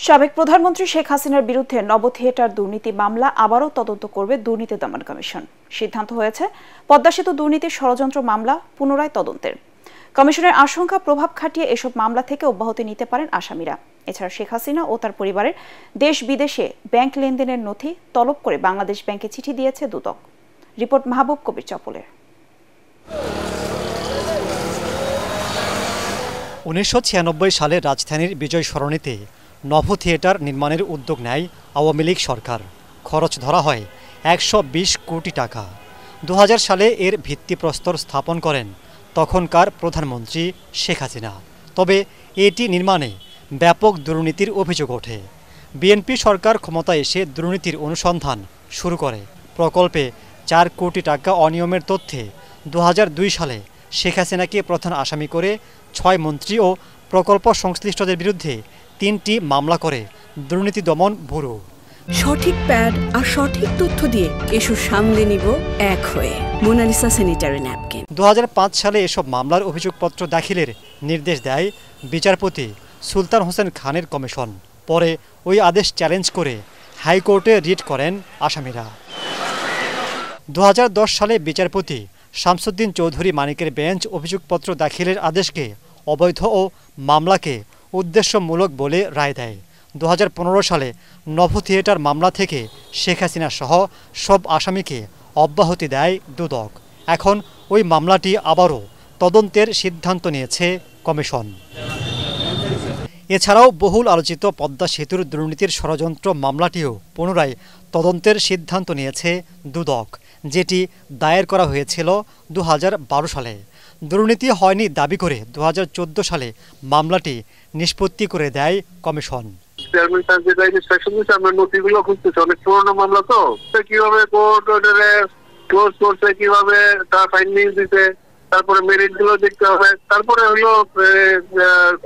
সাবেক প্রধানমন্ত্রী শেখ হাসিনার বিরুদ্ধে নব থিয়েটার দুর্নীতি মামলা আবারও তদন্ত করবে দুর্নীতি দমন কমিশন। সিদ্ধান্ত হয়েছে পদ্মা সেতু দুর্নীতির ষড়যন্ত্র মামলা পুনরায় তদন্তের। কমিশনের আশঙ্কা প্রভাব খাটিয়ে এসব মামলা থেকে অব্যাহতি নিতে পারেন আসামিরা। এছাড়া শেখ হাসিনা ও তার পরিবারের দেশ বিদেশে ব্যাংক লেনদেনের নথি তলব করে বাংলাদেশ ব্যাংকে চিঠি দিয়েছে দুদক। রিপোর্ট মাহবুব কবির চপলের। 1996 সালে রাজধানীর বিজয় সরণিতে নভ থিয়েটার নির্মাণের উদ্যোগ নেয় আওয়ামী লীগ সরকার। খরচ ধরা হয় 120 কোটি টাকা। 2000 সালে এর ভিত্তিপ্রস্তর স্থাপন করেন তখনকার প্রধানমন্ত্রী শেখ হাসিনা। তবে এটি নির্মাণে ব্যাপক দুর্নীতির অভিযোগ ওঠে। বিএনপি সরকার ক্ষমতায় এসে দুর্নীতির অনুসন্ধান শুরু করে। প্রকল্পে 4 কোটি টাকা অনিয়মের তথ্যে 2002 সালে শেখ হাসিনাকে প্রধান আসামি করে 6 মন্ত্রী ও প্রকল্প সংশ্লিষ্টদের বিরুদ্ধে 3টি মামলা করে দুর্নীতি দমন ব্যুরো। সঠিক প্যাড আর সঠিক তথ্য দিয়ে এসব সামলে নিব এক হয়ে। Mona Lisa sanitary napkin. 2005 সালে এসব মামলার অভিযোগপত্র দাখিলের নির্দেশ দেয় বিচারপতি সুলতান হোসেন খানের কমিশন। পরে ওই আদেশ চ্যালেঞ্জ করে হাইকোর্টে রিট করেন আসামিরা। 2010 সালে বিচারপতি শামসুদ্দিন চৌধুরী মানিকের বেঞ্চ অভিযোগপত্র দাখিলের আদেশকে অবৈধ ও মামলাকে উদ্দেশ্যমূলক বলে রায় দেয়। 2015 সালে নভ থিয়েটার মামলা থেকে শেখ হাসিনা সহ সব আসামিকে অব্যাহতি দেয় দুদক। এখন ওই মামলাটি আবারও তদন্তের সিদ্ধান্ত নিয়েছে কমিশন। এছাড়াও বহুল আলোচিত পদ্মা সেতুর দুর্নীতির ষড়যন্ত্র মামলাটিও পুনরায় তদন্তের সিদ্ধান্ত নিয়েছে দুদক, যেটি দায়ের করা হয়েছিল 2012 সালে। দুর্নীতি হয়নি দাবি করে 2014 সালে মামলাটি নিষ্পত্তি করে দেয় কমিশন। চেয়ারম্যান স্যার যেটা ইনস্ট্রাকশন দিয়েছে, আমরা নথিগুলো খুঁজতেছি। অনেক পুরোনো মামলা তো, কিভাবে কোর্ট অর্ডারে ক্লোজ করছে, কিভাবে তার ফাইন্ডিংস দিতে, তারপরে মেরিট গুলো দেখতে হবে, তারপরে হলো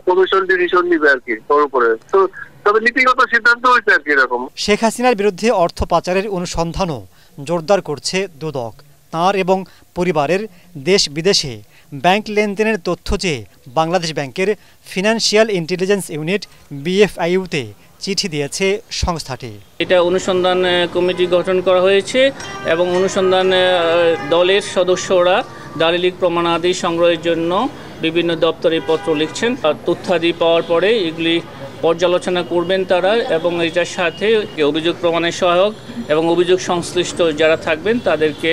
কমিশন ডিসিশন নিবে আর কি তোর উপরে। তো তবে নীতিগত সিদ্ধান্ত হয়েছে আর কি এরকম। শেখ হাসিনার বিরুদ্ধে অর্থ পাচারের অনুসন্ধানও জোরদার করছে দুদক। তাঁর এবং পরিবারের দেশ বিদেশে ব্যাংক লেনদেনের তথ্য চেয়ে বাংলাদেশ ব্যাংকের ফিনান্সিয়াল ইন্টেলিজেন্স ইউনিট BFIU-তে চিঠি দিয়েছে সংস্থাটি। এটা অনুসন্ধান কমিটি গঠন করা হয়েছে এবং অনুসন্ধান দলের সদস্যরা দালিলিক প্রমাণাদি সংগ্রহের জন্য বিভিন্ন দপ্তরে পত্র লিখছেন। তথ্যাদি পাওয়ার পরে এগুলি পর্যালোচনা করবেন তারা এবং এটার সাথে অভিযোগ প্রমাণের সহায়ক এবং অভিযোগ সংশ্লিষ্ট যারা থাকবেন তাদেরকে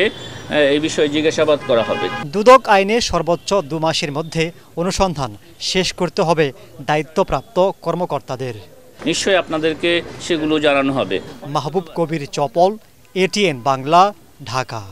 এই বিষয়ে জিজ্ঞাসাবাদ করা হবে। দুদক আইনে সর্বোচ্চ 2 মাসের মধ্যে অনুসন্ধান শেষ করতে হবে দায়িত্বপ্রাপ্ত কর্মকর্তাদের। নিশ্চয়ই আপনাদেরকে সেগুলো জানানো হবে। মাহবুব কবির চপল, ATN বাংলা, ঢাকা।